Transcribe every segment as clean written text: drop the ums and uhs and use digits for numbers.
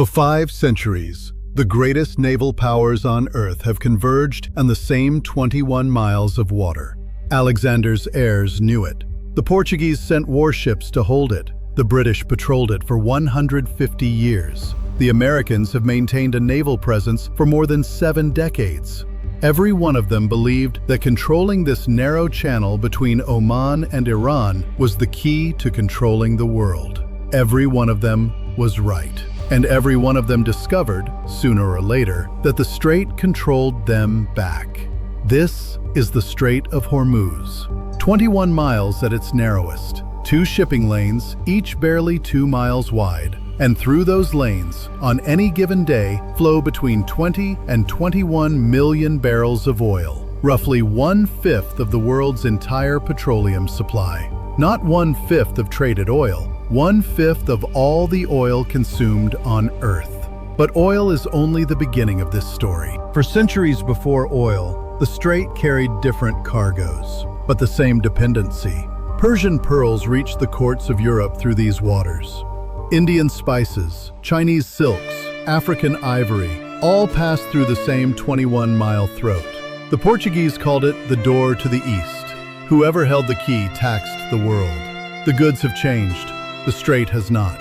For 5 centuries, the greatest naval powers on Earth have converged on the same 21 miles of water. Alexander's heirs knew it. The Portuguese sent warships to hold it. The British patrolled it for 150 years. The Americans have maintained a naval presence for more than 7 decades. Every one of them believed that controlling this narrow channel between Oman and Iran was the key to controlling the world. Every one of them was right. And every one of them discovered, sooner or later, that the strait controlled them back. This is the Strait of Hormuz, 21 miles at its narrowest, 2 shipping lanes, each barely 2 miles wide, and through those lanes, on any given day, flow between 20 and 21 million barrels of oil, roughly 1/5 of the world's entire petroleum supply. Not 1/5 of traded oil, 1/5 of all the oil consumed on Earth. But oil is only the beginning of this story. For centuries before oil, the strait carried different cargoes, but the same dependency. Persian pearls reached the courts of Europe through these waters. Indian spices, Chinese silks, African ivory, all passed through the same 21-mile throat. The Portuguese called it the door to the east. Whoever held the key taxed the world. The goods have changed. The strait has not.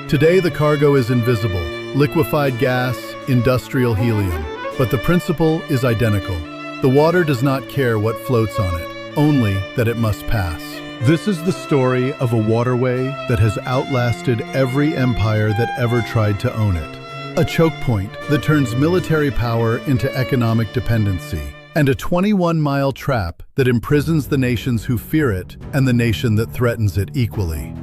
Today the cargo is invisible, liquefied gas, industrial helium, but the principle is identical. The water does not care what floats on it, only that it must pass. This is the story of a waterway that has outlasted every empire that ever tried to own it. A choke point that turns military power into economic dependency, and a 21-mile trap that imprisons the nations who fear it and the nation that threatens it equally.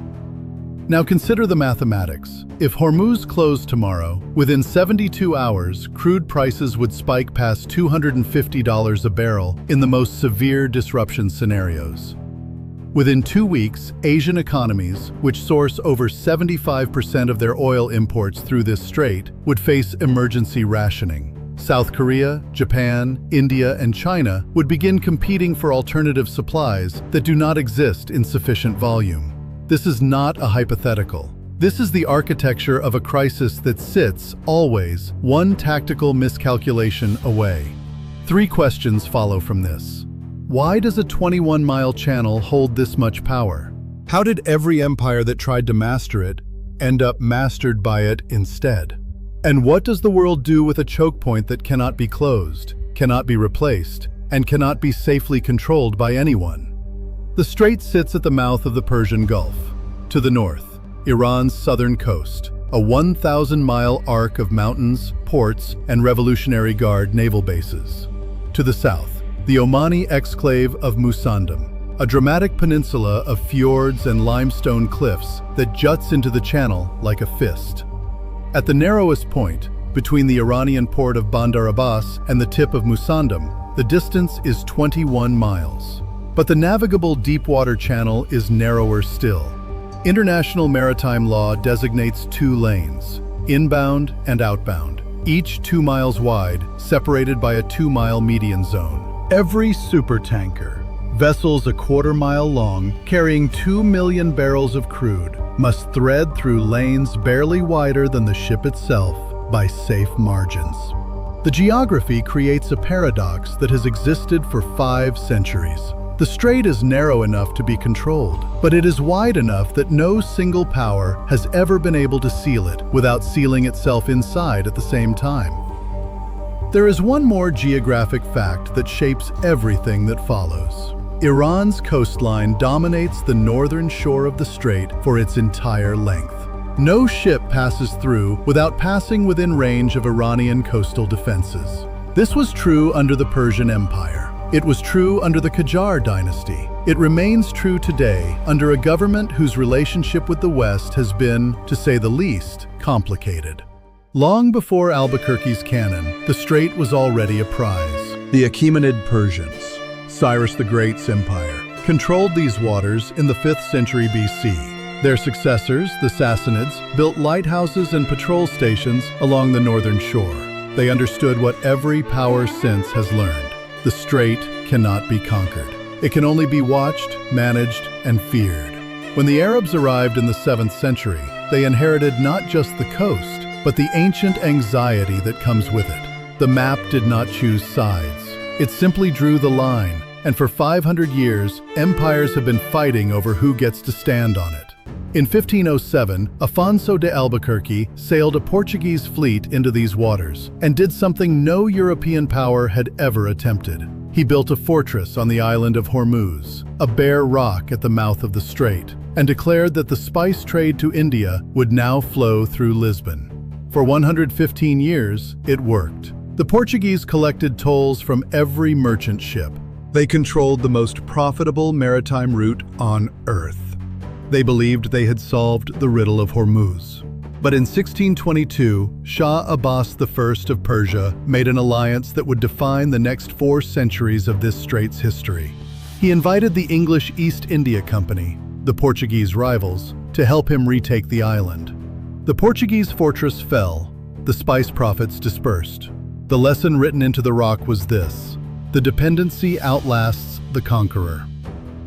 Now consider the mathematics. If Hormuz closed tomorrow, within 72 hours, crude prices would spike past $250 a barrel in the most severe disruption scenarios. Within 2 weeks, Asian economies, which source over 75% of their oil imports through this strait, would face emergency rationing. South Korea, Japan, India, and China would begin competing for alternative supplies that do not exist in sufficient volume. This is not a hypothetical. This is the architecture of a crisis that sits, always, one tactical miscalculation away. 3 questions follow from this. Why does a 21-mile channel hold this much power? How did every empire that tried to master it end up mastered by it instead? And what does the world do with a choke point that cannot be closed, cannot be replaced, and cannot be safely controlled by anyone? The strait sits at the mouth of the Persian Gulf. To the north, Iran's southern coast, a 1,000-mile arc of mountains, ports, and Revolutionary Guard naval bases. To the south, the Omani exclave of Musandam, a dramatic peninsula of fjords and limestone cliffs that juts into the channel like a fist. At the narrowest point, between the Iranian port of Bandar Abbas and the tip of Musandam, the distance is 21 miles. But the navigable deepwater channel is narrower still. International maritime law designates 2 lanes, inbound and outbound, each 2 miles wide, separated by a 2-mile median zone. Every supertanker, vessels a 1/4 mile long, carrying 2 million barrels of crude, must thread through lanes barely wider than the ship itself by safe margins. The geography creates a paradox that has existed for 5 centuries. The strait is narrow enough to be controlled, but it is wide enough that no single power has ever been able to seal it without sealing itself inside at the same time. There is one more geographic fact that shapes everything that follows. Iran's coastline dominates the northern shore of the strait for its entire length. No ship passes through without passing within range of Iranian coastal defenses. This was true under the Persian Empire. It was true under the Qajar dynasty. It remains true today under a government whose relationship with the West has been, to say the least, complicated. Long before Albuquerque's cannon, the strait was already a prize. The Achaemenid Persians, Cyrus the Great's empire, controlled these waters in the 5th century BC. Their successors, the Sassanids, built lighthouses and patrol stations along the northern shore. They understood what every power since has learned. The strait cannot be conquered. It can only be watched, managed, and feared. When the Arabs arrived in the 7th century, they inherited not just the coast, but the ancient anxiety that comes with it. The map did not choose sides. It simply drew the line, and for 500 years, empires have been fighting over who gets to stand on it. In 1507, Afonso de Albuquerque sailed a Portuguese fleet into these waters and did something no European power had ever attempted. He built a fortress on the island of Hormuz, a bare rock at the mouth of the strait, and declared that the spice trade to India would now flow through Lisbon. For 115 years, it worked. The Portuguese collected tolls from every merchant ship. They controlled the most profitable maritime route on Earth. They believed they had solved the riddle of Hormuz. But in 1622, Shah Abbas I of Persia made an alliance that would define the next 4 centuries of this strait's history. He invited the English East India Company, the Portuguese rivals, to help him retake the island. The Portuguese fortress fell, the spice profits dispersed. The lesson written into the rock was this: the dependency outlasts the conqueror.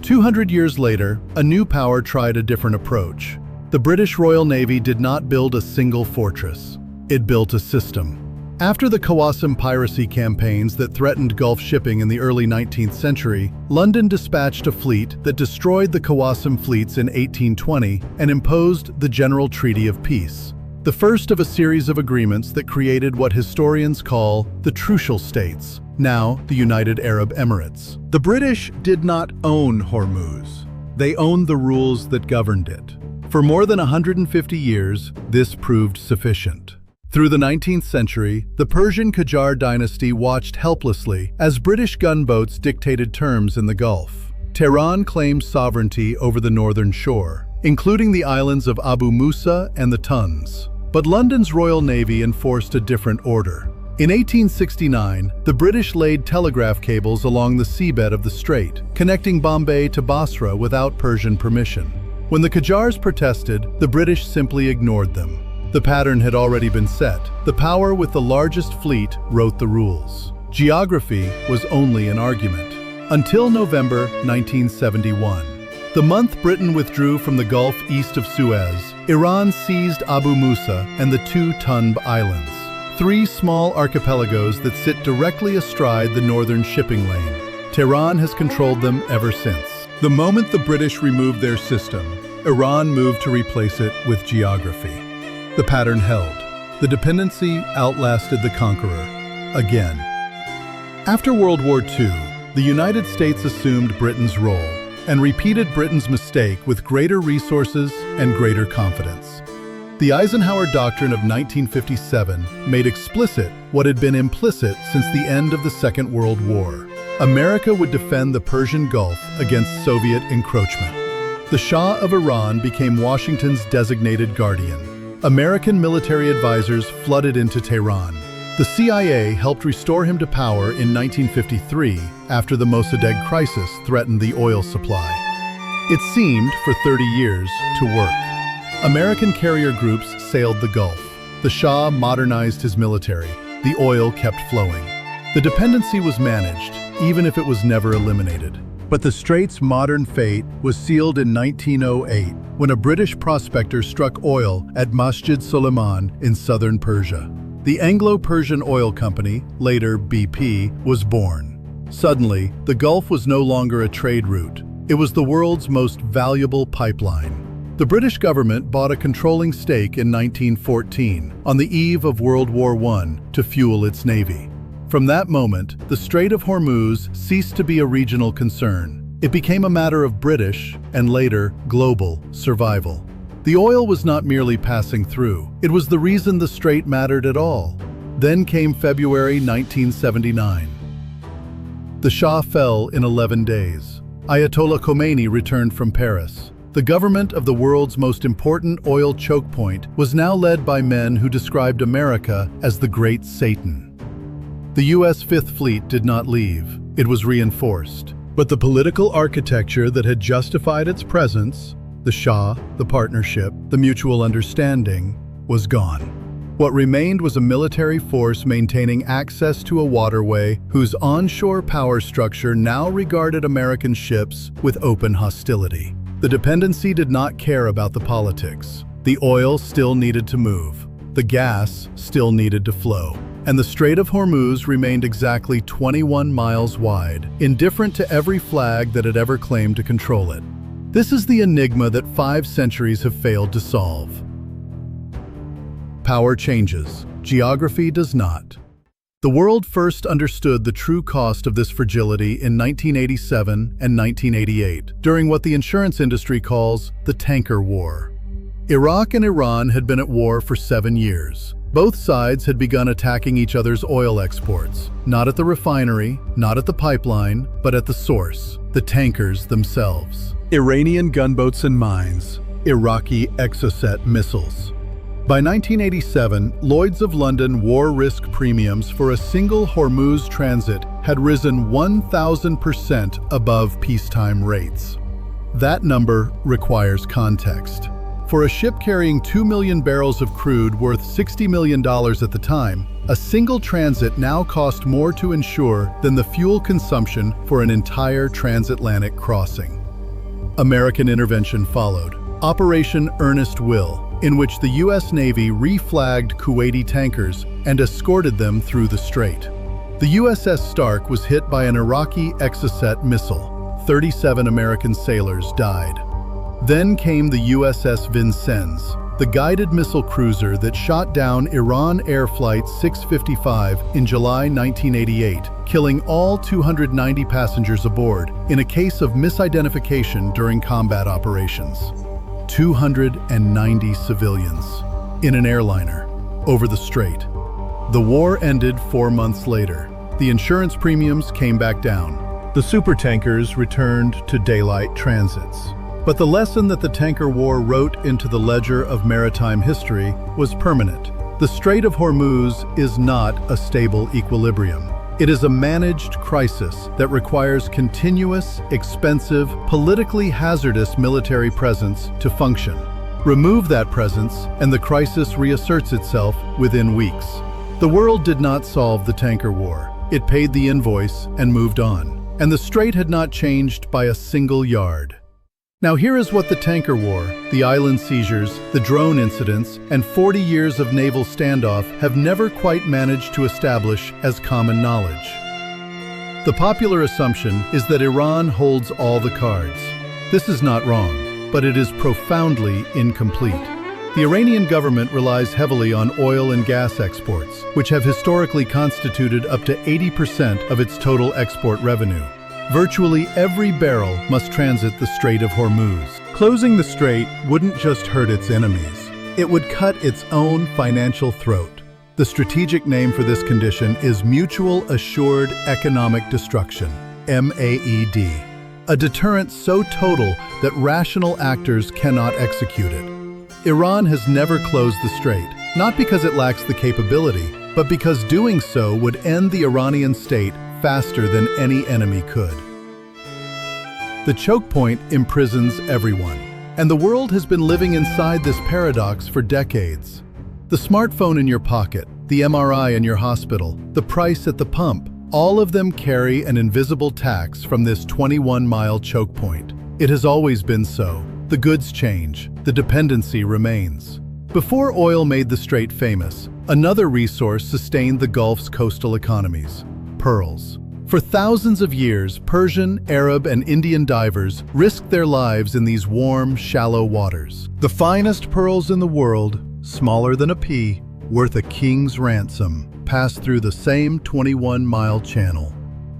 200 years later, a new power tried a different approach. The British Royal Navy did not build a single fortress. It built a system. After the Qawasim piracy campaigns that threatened Gulf shipping in the early 19th century, London dispatched a fleet that destroyed the Qawasim fleets in 1820 and imposed the General Treaty of Peace, the first of a series of agreements that created what historians call the Trucial States, now the United Arab Emirates. The British did not own Hormuz. They owned the rules that governed it. For more than 150 years, this proved sufficient. Through the 19th century, the Persian Qajar dynasty watched helplessly as British gunboats dictated terms in the Gulf. Tehran claimed sovereignty over the northern shore, including the islands of Abu Musa and the Tuns. But London's Royal Navy enforced a different order. In 1869, the British laid telegraph cables along the seabed of the strait, connecting Bombay to Basra without Persian permission. When the Qajars protested, the British simply ignored them. The pattern had already been set. The power with the largest fleet wrote the rules. Geography was only an argument. Until November 1971. The month Britain withdrew from the Gulf east of Suez, Iran seized Abu Musa and the 2 Tunb Islands, 3 small archipelagos that sit directly astride the northern shipping lane. Tehran has controlled them ever since. The moment the British removed their system, Iran moved to replace it with geography. The pattern held. The dependency outlasted the conqueror. Again. After World War II, the United States assumed Britain's role and repeated Britain's mistake with greater resources and greater confidence. The Eisenhower Doctrine of 1957 made explicit what had been implicit since the end of the Second World War. America would defend the Persian Gulf against Soviet encroachment. The Shah of Iran became Washington's designated guardian. American military advisors flooded into Tehran. The CIA helped restore him to power in 1953 after the Mossadegh crisis threatened the oil supply. It seemed, for 30 years, to work. American carrier groups sailed the Gulf. The Shah modernized his military. The oil kept flowing. The dependency was managed, even if it was never eliminated. But the Strait's modern fate was sealed in 1908 when a British prospector struck oil at Masjid Suleiman in southern Persia. The Anglo-Persian Oil Company, later BP, was born. Suddenly, the Gulf was no longer a trade route. It was the world's most valuable pipeline. The British government bought a controlling stake in 1914, on the eve of World War I, to fuel its navy. From that moment, the Strait of Hormuz ceased to be a regional concern. It became a matter of British, and later, global, survival. The oil was not merely passing through. It was the reason the strait mattered at all. Then came February 1979. The Shah fell in 11 days. Ayatollah Khomeini returned from Paris. The government of the world's most important oil choke point was now led by men who described America as the Great Satan. The U.S. Fifth Fleet did not leave. It was reinforced. But the political architecture that had justified its presence, the Shah, the partnership, the mutual understanding, was gone. What remained was a military force maintaining access to a waterway whose onshore power structure now regarded American ships with open hostility. The dependency did not care about the politics. The oil still needed to move. The gas still needed to flow, and the Strait of Hormuz remained exactly 21 miles wide, indifferent to every flag that had ever claimed to control it. This is the enigma that 5 centuries have failed to solve. Power changes. Geography does not. The world first understood the true cost of this fragility in 1987 and 1988, during what the insurance industry calls the tanker war. Iraq and Iran had been at war for 7 years. Both sides had begun attacking each other's oil exports, not at the refinery, not at the pipeline, but at the source, the tankers themselves. Iranian gunboats and mines, Iraqi Exocet missiles. By 1987, Lloyd's of London war risk premiums for a single Hormuz transit had risen 1,000% above peacetime rates. That number requires context. For a ship carrying 2 million barrels of crude worth $60 million at the time, a single transit now cost more to insure than the fuel consumption for an entire transatlantic crossing. American intervention followed. Operation Earnest, in which the U.S. Navy reflagged Kuwaiti tankers and escorted them through the strait. The USS Stark was hit by an Iraqi Exocet missile. 37 American sailors died. Then came the USS Vincennes, the guided missile cruiser that shot down Iran Air Flight 655 in July 1988, killing all 290 passengers aboard in a case of misidentification during combat operations. 290 civilians in an airliner over the strait. The war ended 4 months later. The insurance premiums came back down. The supertankers returned to daylight transits. But the lesson that the tanker war wrote into the ledger of maritime history was permanent. The Strait of Hormuz is not a stable equilibrium. It is a managed crisis that requires continuous, expensive, politically hazardous military presence to function. Remove that presence, and the crisis reasserts itself within weeks. The world did not solve the tanker war. It paid the invoice and moved on. And the strait had not changed by a single yard. Now here is what the tanker war, the island seizures, the drone incidents, and 40 years of naval standoff have never quite managed to establish as common knowledge. The popular assumption is that Iran holds all the cards. This is not wrong, but it is profoundly incomplete. The Iranian government relies heavily on oil and gas exports, which have historically constituted up to 80% of its total export revenue. Virtually every barrel must transit the Strait of Hormuz. Closing the strait wouldn't just hurt its enemies, it would cut its own financial throat. The strategic name for this condition is Mutual Assured Economic Destruction, MAED, a deterrent so total that rational actors cannot execute it. Iran has never closed the strait, not because it lacks the capability, but because doing so would end the Iranian state faster than any enemy could. The Chokepoint imprisons everyone, and the world has been living inside this paradox for decades. The smartphone in your pocket, the MRI in your hospital, the price at the pump, all of them carry an invisible tax from this 21-mile choke point. It has always been so. The goods change, the dependency remains. Before oil made the strait famous, another resource sustained the Gulf's coastal economies: pearls. For thousands of years, Persian, Arab, and Indian divers risked their lives in these warm, shallow waters. The finest pearls in the world, smaller than a pea, worth a king's ransom, passed through the same 21-mile channel.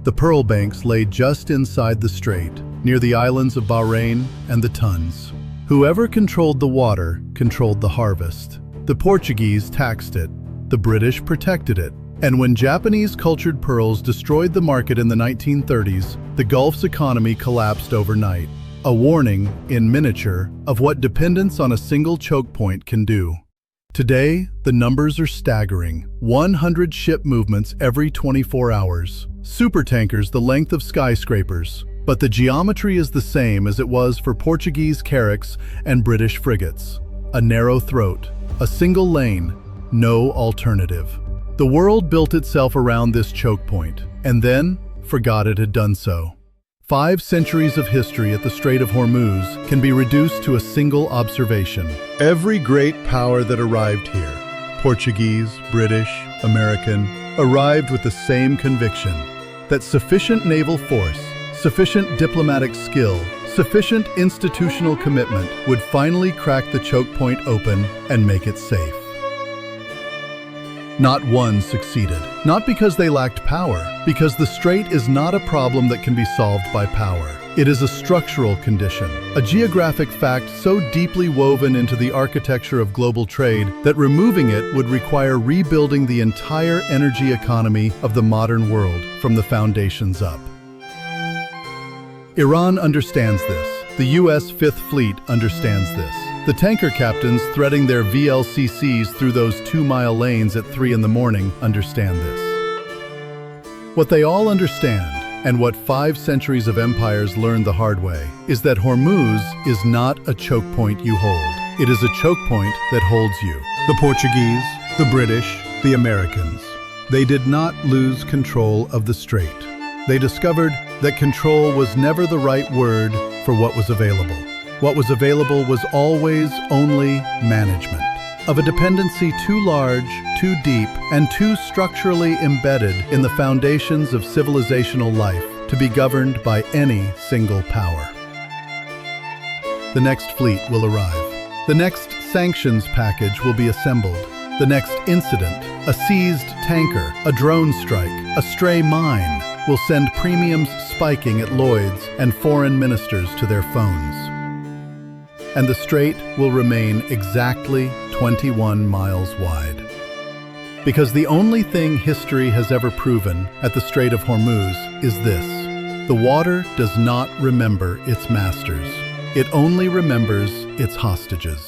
The pearl banks lay just inside the strait, near the islands of Bahrain and the Tuns. Whoever controlled the water controlled the harvest. The Portuguese taxed it, the British protected it, and when Japanese cultured pearls destroyed the market in the 1930s, the Gulf's economy collapsed overnight. A warning, in miniature, of what dependence on a single choke point can do. Today, the numbers are staggering. 100 ship movements every 24 hours. Supertankers the length of skyscrapers. But the geometry is the same as it was for Portuguese carracks and British frigates. A narrow throat, a single lane, no alternative. The world built itself around this choke point, and then forgot it had done so. 5 centuries of history at the Strait of Hormuz can be reduced to a single observation. Every great power that arrived here Portuguese, British, American, arrived with the same conviction that sufficient naval force, sufficient diplomatic skill, sufficient institutional commitment would finally crack the choke point open and make it safe. Not one succeeded, not because they lacked power, because the strait is not a problem that can be solved by power. It is a structural condition, a geographic fact so deeply woven into the architecture of global trade that removing it would require rebuilding the entire energy economy of the modern world from the foundations up. Iran understands this. The U.S. Fifth Fleet understands this. The tanker captains threading their VLCCs through those 2-mile lanes at 3 in the morning understand this. What they all understand, and what 5 centuries of empires learned the hard way, is that Hormuz is not a choke point you hold. It is a choke point that holds you. The Portuguese, the British, the Americans. They did not lose control of the strait. They discovered that control was never the right word for what was available. What was available was always only management of a dependency too large, too deep, and too structurally embedded in the foundations of civilizational life to be governed by any single power. The next fleet will arrive. The next sanctions package will be assembled. The next incident, a seized tanker, a drone strike, a stray mine, will send premiums spiking at Lloyd's and foreign ministers to their phones. And the strait will remain exactly 21 miles wide. Because the only thing history has ever proven at the Strait of Hormuz is this: the water does not remember its masters. It only remembers its hostages.